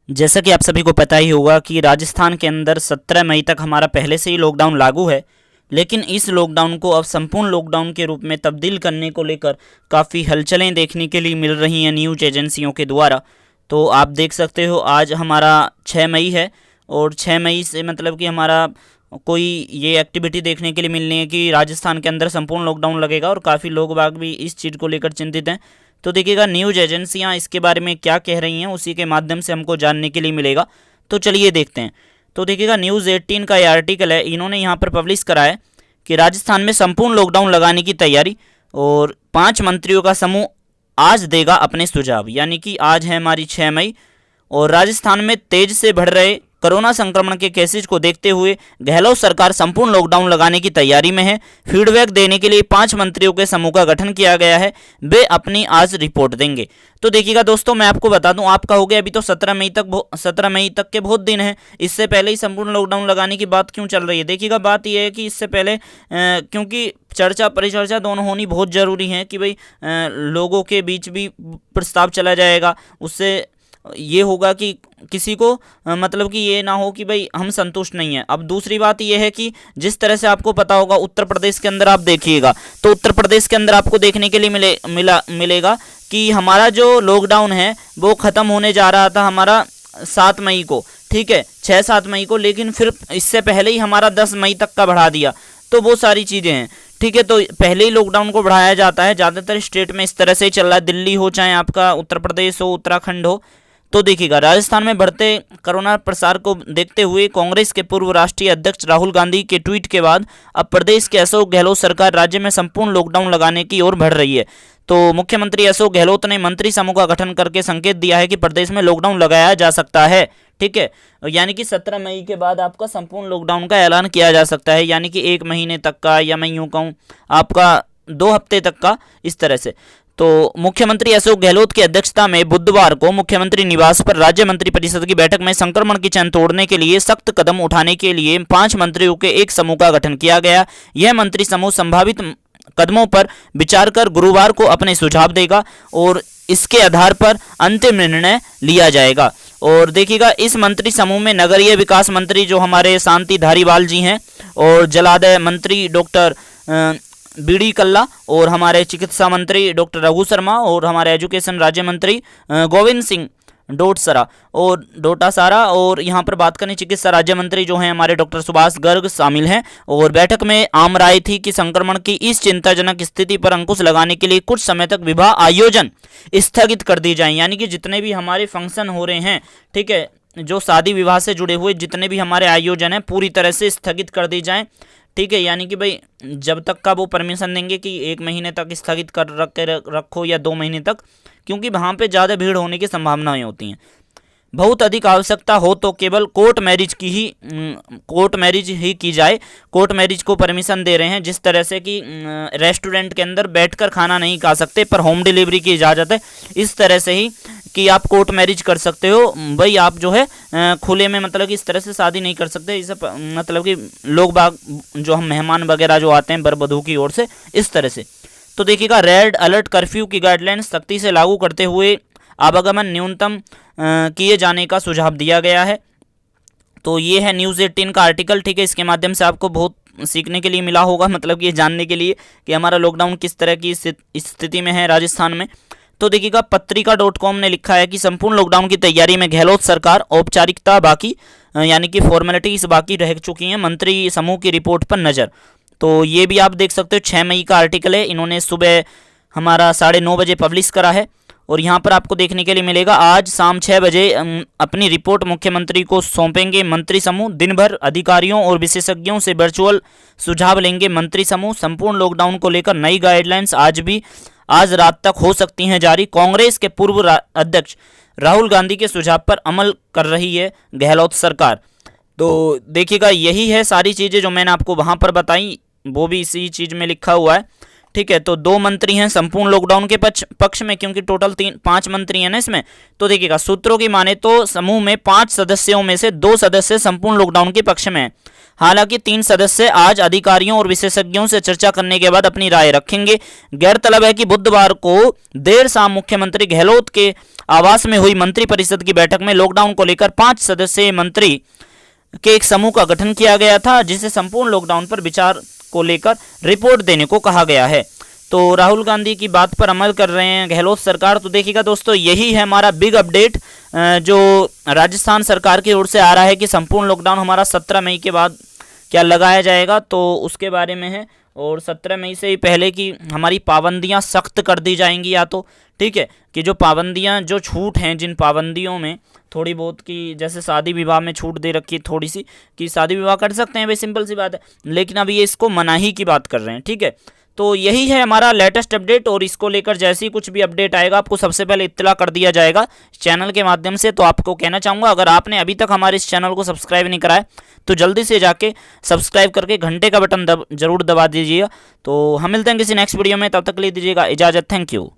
जैसा कि आप सभी को पता ही होगा कि राजस्थान के अंदर 17 मई तक हमारा पहले से ही लॉकडाउन लागू है। लेकिन इस लॉकडाउन को अब संपूर्ण लॉकडाउन के रूप में तब्दील करने को लेकर काफ़ी हलचलें देखने के लिए मिल रही हैं न्यूज़ एजेंसियों के द्वारा। तो आप देख सकते हो आज हमारा 6 मई है और 6 मई से मतलब कि हमारा कोई ये एक्टिविटी देखने के लिए मिलनी है कि राजस्थान के अंदर संपूर्ण लॉकडाउन लगेगा और काफ़ी लोग बाग भी इस चीज़ को लेकर चिंतित हैं। तो देखिएगा न्यूज़ एजेंसियां इसके बारे में क्या कह रही हैं उसी के माध्यम से हमको जानने के लिए मिलेगा। तो चलिए देखते हैं। तो देखिएगा न्यूज़ 18 का ये आर्टिकल है, इन्होंने यहाँ पर पब्लिश करा है कि राजस्थान में संपूर्ण लॉकडाउन लगाने की तैयारी और 5 मंत्रियों का समूह आज देगा अपने सुझाव। यानी कि आज है हमारी 6 मई और राजस्थान में तेज से बढ़ रहे कोरोना संक्रमण के केसेज को देखते हुए गहलोत सरकार संपूर्ण लॉकडाउन लगाने की तैयारी में है। फीडबैक देने के लिए 5 मंत्रियों के समूह का गठन किया गया है, वे अपनी आज रिपोर्ट देंगे। तो देखिएगा दोस्तों, मैं आपको बता दूं, आप कहोगे अभी तो 17 मई तक के बहुत दिन हैं, इससे पहले ही संपूर्ण लॉकडाउन लगाने की बात क्यों चल रही है। देखिएगा बात यह है कि इससे पहले क्योंकि चर्चा परिचर्चा दोनों होनी बहुत ज़रूरी है कि भाई लोगों के बीच भी प्रस्ताव चला जाएगा, उससे ये होगा कि किसी को मतलब कि ये ना हो कि भाई हम संतुष्ट नहीं हैं। अब दूसरी बात ये है कि जिस तरह से आपको पता होगा उत्तर प्रदेश के अंदर आप देखिएगा तो उत्तर प्रदेश के अंदर आपको देखने के लिए मिलेगा कि हमारा जो लॉकडाउन है वो ख़त्म होने जा रहा था हमारा 7 मई को, ठीक है, 6-7 मई को, लेकिन फिर इससे पहले ही हमारा 10 मई तक का बढ़ा दिया। तो वो सारी चीज़ें हैं, ठीक है। तो पहले ही लॉकडाउन को बढ़ाया जाता है, ज़्यादातर स्टेट में इस तरह से ही चल रहा है, दिल्ली हो चाहे आपका उत्तर प्रदेश हो, उत्तराखंड हो। तो देखिएगा राजस्थान में बढ़ते कोरोना प्रसार को देखते हुए कांग्रेस के पूर्व राष्ट्रीय अध्यक्ष राहुल गांधी के ट्वीट के बाद अब प्रदेश के अशोक गहलोत सरकार राज्य में संपूर्ण लॉकडाउन लगाने की ओर बढ़ रही है। तो मुख्यमंत्री अशोक गहलोत ने मंत्री समूह का गठन करके संकेत दिया है कि प्रदेश में लॉकडाउन लगाया जा सकता है, ठीक है। यानी कि 17 मई के बाद आपका संपूर्ण लॉकडाउन का ऐलान किया जा सकता है, यानी कि 1 महीने तक का, या मैं यूँ कहूँ आपका 2 हफ्ते तक का, इस तरह से। तो मुख्यमंत्री अशोक गहलोत की अध्यक्षता में बुधवार को मुख्यमंत्री निवास पर राज्य मंत्रिपरिषद की बैठक में संक्रमण की चेन तोड़ने के लिए सख्त कदम उठाने के लिए 5 मंत्रियों के एक समूह का गठन किया गया। यह मंत्री समूह संभावित कदमों पर विचार कर गुरुवार को अपने सुझाव देगा और इसके आधार पर अंतिम निर्णय लिया जाएगा। और देखिएगा इस मंत्री समूह में नगरीय विकास मंत्री जो हमारे शांति धारीवाल जी हैं और जलादाय मंत्री डॉक्टर बीडी कल्ला और हमारे चिकित्सा मंत्री डॉक्टर रघु शर्मा और हमारे एजुकेशन राज्य मंत्री गोविंद सिंह डोटासारा और यहाँ पर बात करें चिकित्सा राज्य मंत्री जो हैं हमारे डॉक्टर सुभाष गर्ग शामिल हैं। और बैठक में आम राय थी कि संक्रमण की इस चिंताजनक स्थिति पर अंकुश लगाने के लिए कुछ समय तक विवाह आयोजन स्थगित कर दी जाए। यानी कि जितने भी हमारे फंक्शन हो रहे हैं, ठीक है, जो शादी विवाह से जुड़े हुए जितने भी हमारे आयोजन हैं पूरी तरह से स्थगित कर दी जाएँ, ठीक है। यानी कि भाई जब तक का वो परमिशन देंगे कि 1 महीने तक स्थगित कर रखो या 2 महीने तक, क्योंकि वहाँ पे ज़्यादा भीड़ होने की संभावनाएं होती हैं। बहुत अधिक आवश्यकता हो तो केवल कोर्ट मैरिज ही की जाए। कोर्ट मैरिज को परमिशन दे रहे हैं, जिस तरह से कि रेस्टोरेंट के अंदर बैठकर खाना नहीं खा सकते पर होम डिलीवरी की इजाज़त है, इस तरह से ही कि आप कोर्ट मैरिज कर सकते हो भाई। आप जो है खुले में मतलब कि इस तरह से शादी नहीं कर सकते, इसे मतलब कि लोग बाग जो हम मेहमान वगैरह जो आते हैं वर वधू की ओर से, इस तरह से। तो देखिएगा रेड अलर्ट कर्फ्यू की गाइडलाइंस सख्ती से लागू करते हुए आवागमन न्यूनतम किए जाने का सुझाव दिया गया है। तो ये है न्यूज़ 18 का आर्टिकल, ठीक है। इसके माध्यम से आपको बहुत सीखने के लिए मिला होगा, मतलब कि ये जानने के लिए कि हमारा लॉकडाउन किस तरह की स्थिति में है राजस्थान में। तो देखिएगा पत्रिका.com ने लिखा है कि संपूर्ण लॉकडाउन की तैयारी में गहलोत सरकार, औपचारिकता बाकी यानी कि फॉर्मेलिटीज बाकी रह चुकी हैं, मंत्री समूह की रिपोर्ट पर नज़र। तो ये भी आप देख सकते हो 6 मई का आर्टिकल है, इन्होंने सुबह हमारा 9:30 बजे पब्लिश करा है। और यहाँ पर आपको देखने के लिए मिलेगा आज शाम 6 बजे अपनी रिपोर्ट मुख्यमंत्री को सौंपेंगे मंत्री समूह। दिन भर अधिकारियों और विशेषज्ञों से वर्चुअल सुझाव लेंगे मंत्री समूह। संपूर्ण लॉकडाउन को लेकर नई गाइडलाइंस आज रात तक हो सकती हैं जारी। कांग्रेस के पूर्व अध्यक्ष राहुल गांधी के सुझाव पर अमल कर रही है गहलोत सरकार। तो देखिएगा यही है सारी चीज़ें जो मैंने आपको वहाँ पर बताई, वो भी इसी चीज़ में लिखा हुआ है, ठीक है। तो 2 मंत्री हैं संपूर्ण लॉकडाउन के पक्ष में, क्योंकि टोटल 5 मंत्री हैं ना इसमें। तो देखिएगा सूत्रों की माने तो समूह में 5 सदस्यों में से 2 सदस्य संपूर्ण लॉकडाउन के पक्ष में हैं। हालांकि 3 सदस्य आज अधिकारियों और विशेषज्ञों से चर्चा करने के बाद अपनी राय रखेंगे। गौरतलब है कि बुधवार को देर शाम मुख्यमंत्री गहलोत के आवास में हुई मंत्रिपरिषद की बैठक में लॉकडाउन को लेकर 5 सदस्यीय मंत्री के एक समूह का गठन किया गया था, जिसे संपूर्ण लॉकडाउन पर विचार को लेकर रिपोर्ट देने को कहा गया है। तो राहुल गांधी की बात पर अमल कर रहे हैं गहलोत सरकार। तो देखिएगा दोस्तों, यही है हमारा बिग अपडेट जो राजस्थान सरकार की ओर से आ रहा है कि संपूर्ण लॉकडाउन हमारा 17 मई के बाद क्या लगाया जाएगा, तो उसके बारे में है। और 17 मई से ही पहले की हमारी पाबंदियां सख्त कर दी जाएंगी, या तो ठीक है कि जो पाबंदियां, जो छूट हैं, जिन पाबंदियों में थोड़ी बहुत की, जैसे शादी विवाह में छूट दे रखी है थोड़ी सी कि शादी विवाह कर सकते हैं भाई, सिंपल सी बात है, लेकिन अभी ये इसको मनाही की बात कर रहे हैं। ठीक है, तो यही है हमारा लेटेस्ट अपडेट, और इसको लेकर जैसे ही कुछ भी अपडेट आएगा आपको सबसे पहले इत्तला कर दिया जाएगा चैनल के माध्यम से। तो आपको कहना चाहूँगा, अगर आपने अभी तक हमारे इस चैनल को सब्सक्राइब नहीं कराया तो जल्दी से जाके सब्सक्राइब करके घंटे का बटन जरूर दबा दीजिएगा। तो हम मिलते हैं किसी नेक्स्ट वीडियो में, तब तक ले दीजिएगा इजाज़त। Thank you.